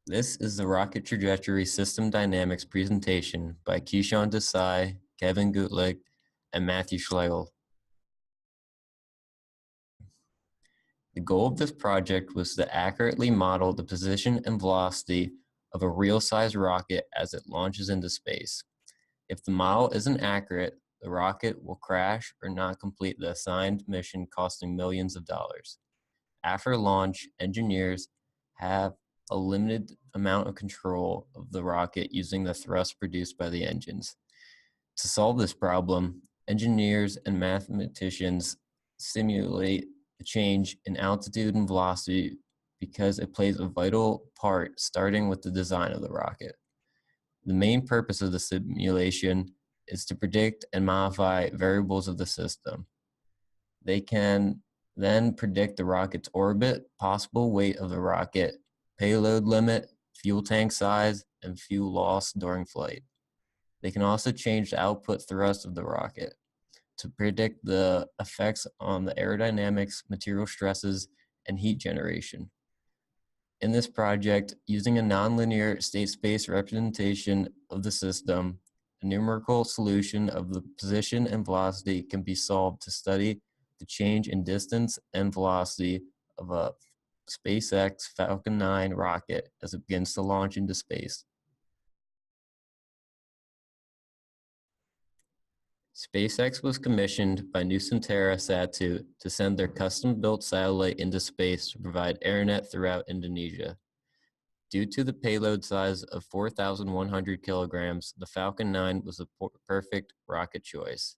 This is the rocket trajectory system dynamics presentation by Keyshawn Desai, Kevin Gutlick, and Matthew Schlegel. The goal of this project was to accurately model the position and velocity of a real-size rocket as it launches into space. If the model isn't accurate, the rocket will crash or not complete the assigned mission, costing millions of dollars. After launch, engineers have a limited amount of control of the rocket using the thrust produced by the engines. To solve this problem, engineers and mathematicians simulate a change in altitude and velocity because it plays a vital part starting with the design of the rocket. The main purpose of the simulation is to predict and modify variables of the system. They can then predict the rocket's orbit, possible weight of the rocket, payload limit, fuel tank size, and fuel loss during flight. They can also change the output thrust of the rocket to predict the effects on the aerodynamics, material stresses, and heat generation. In this project, using a nonlinear state space representation of the system, a numerical solution of the position and velocity can be solved to study the change in distance and velocity of a Space X Falcon 9 rocket as it begins to launch into space. SpaceX was commissioned by Nusantara Satu to send their custom-built satellite into space to provide internet throughout Indonesia. Due to the payload size of 4,100 kilograms, the Falcon 9 was a perfect rocket choice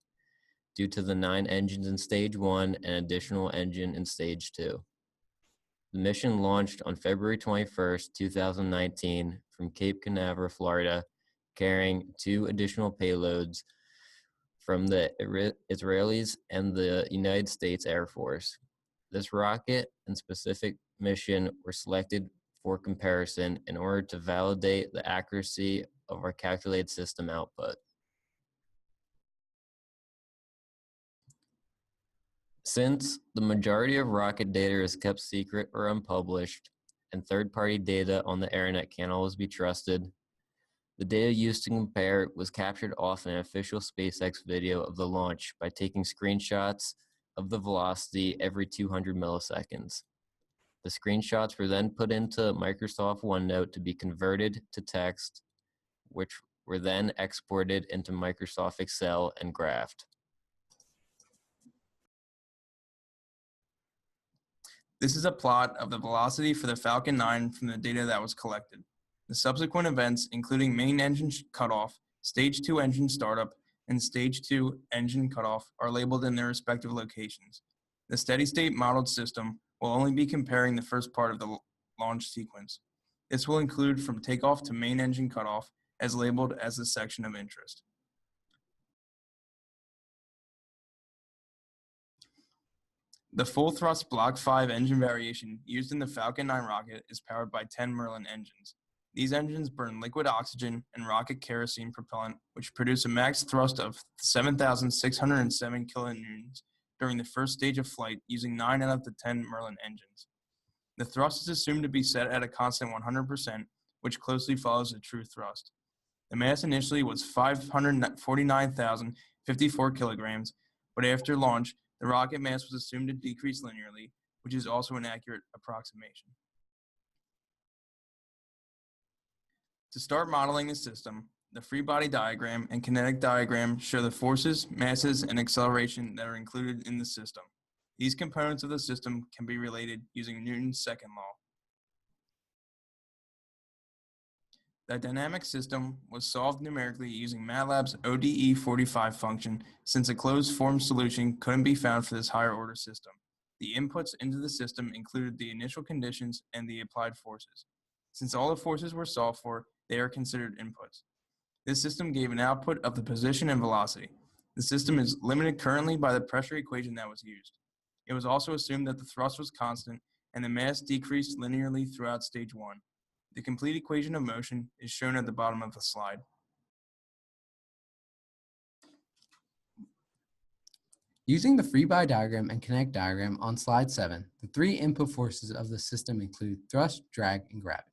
due to the 9 engines in Stage 1 and additional engine in Stage 2. The mission launched on February 21st, 2019 from Cape Canaveral, Florida, carrying 2 additional payloads from the Israelis and the United States Air Force. This rocket and specific mission were selected for comparison in order to validate the accuracy of our calculated system output. Since the majority of rocket data is kept secret or unpublished, and third-party data on the AirNet can't always be trusted, the data used to compare was captured off an official SpaceX video of the launch by taking screenshots of the velocity every 200 milliseconds. The screenshots were then put into Microsoft OneNote to be converted to text, which were then exported into Microsoft Excel and graphed. This is a plot of the velocity for the Falcon 9 from the data that was collected. The subsequent events, including main engine cutoff, Stage 2 engine startup, and Stage 2 engine cutoff, are labeled in their respective locations. The steady-state modeled system will only be comparing the first part of the launch sequence. This will include from takeoff to main engine cutoff, as labeled as the section of interest. The full thrust Block 5 engine variation used in the Falcon 9 rocket is powered by 10 Merlin engines. These engines burn liquid oxygen and rocket kerosene propellant, which produce a max thrust of 7,607 kilonewtons during the first stage of flight using 9 out of the 10 Merlin engines. The thrust is assumed to be set at a constant 100%, which closely follows the true thrust. The mass initially was 549,054 kilograms, but after launch, the rocket mass was assumed to decrease linearly, which is also an accurate approximation. To start modeling the system, the free body diagram and kinetic diagram show the forces, masses, and acceleration that are included in the system. These components of the system can be related using Newton's second law. The dynamic system was solved numerically using MATLAB's ODE45 function, since a closed-form solution couldn't be found for this higher-order system. The inputs into the system included the initial conditions and the applied forces. Since all the forces were solved for, they are considered inputs. This system gave an output of the position and velocity. The system is limited currently by the pressure equation that was used. It was also assumed that the thrust was constant and the mass decreased linearly throughout Stage 1. The complete equation of motion is shown at the bottom of the slide. Using the free body diagram and kinetic diagram on slide 7, the 3 input forces of the system include thrust, drag, and gravity.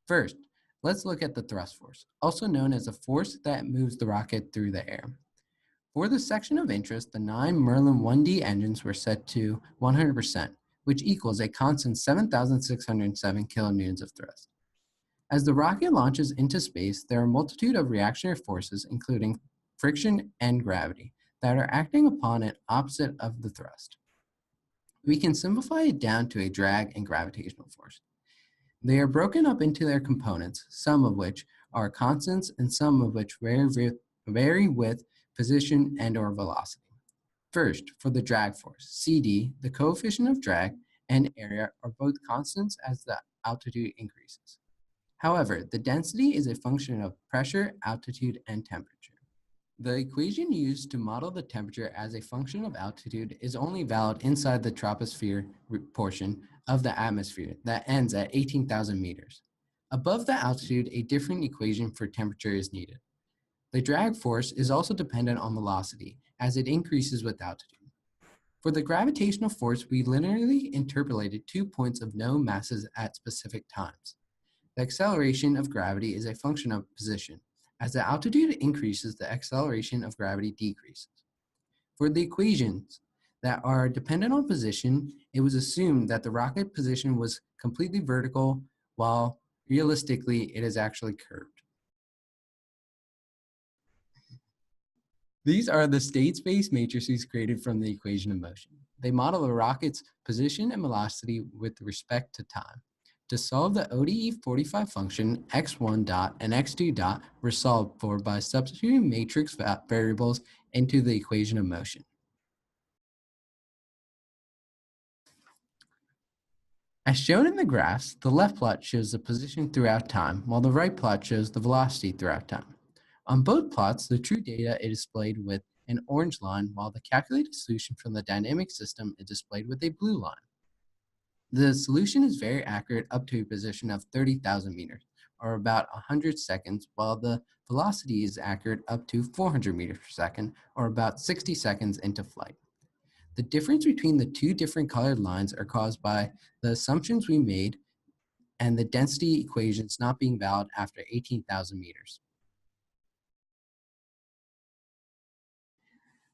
First, let's look at the thrust force, also known as a force that moves the rocket through the air. For the section of interest, the 9 Merlin 1D engines were set to 100%, which equals a constant 7,607 kilonewtons of thrust. As the rocket launches into space, there are a multitude of reactionary forces, including friction and gravity, that are acting upon an opposite of the thrust. We can simplify it down to a drag and gravitational force. They are broken up into their components, some of which are constants and some of which vary with position and/or velocity. First, for the drag force, CD, the coefficient of drag and area are both constants as the altitude increases. However, the density is a function of pressure, altitude, and temperature. The equation used to model the temperature as a function of altitude is only valid inside the troposphere portion of the atmosphere that ends at 18,000 meters. Above the altitude, a different equation for temperature is needed. The drag force is also dependent on velocity, as it increases with altitude. For the gravitational force, we linearly interpolated 2 points of known masses at specific times. The acceleration of gravity is a function of position. As the altitude increases, the acceleration of gravity decreases. For the equations that are dependent on position, it was assumed that the rocket position was completely vertical, while realistically, it is actually curved. These are the state-space matrices created from the equation of motion. They model the rocket's position and velocity with respect to time. To solve the ODE 45 function, x1 dot and x2 dot were solved for by substituting matrix variables into the equation of motion. As shown in the graphs, the left plot shows the position throughout time, while the right plot shows the velocity throughout time. On both plots, the true data is displayed with an orange line, while the calculated solution from the dynamic system is displayed with a blue line. The solution is very accurate up to a position of 30,000 meters, or about 100 seconds, while the velocity is accurate up to 400 meters per second, or about 60 seconds into flight. The difference between the two different colored lines are caused by the assumptions we made and the density equations not being valid after 18,000 meters.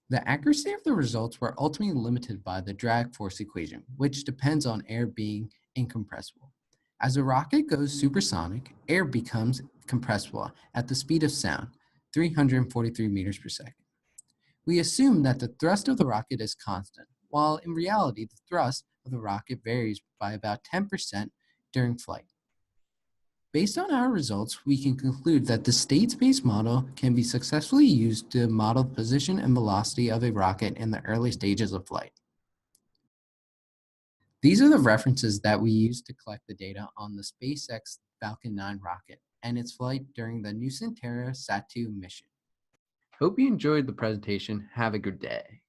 The accuracy of the results were ultimately limited by the drag force equation, which depends on air being incompressible. As a rocket goes supersonic, air becomes compressible at the speed of sound, 343 meters per second. We assume that the thrust of the rocket is constant, while in reality, the thrust of the rocket varies by about 10% during flight. Based on our results, we can conclude that the state-space model can be successfully used to model the position and velocity of a rocket in the early stages of flight. These are the references that we used to collect the data on the Space X Falcon 9 rocket and its flight during the New Terra Sat-2 mission. Hope you enjoyed the presentation. Have a good day.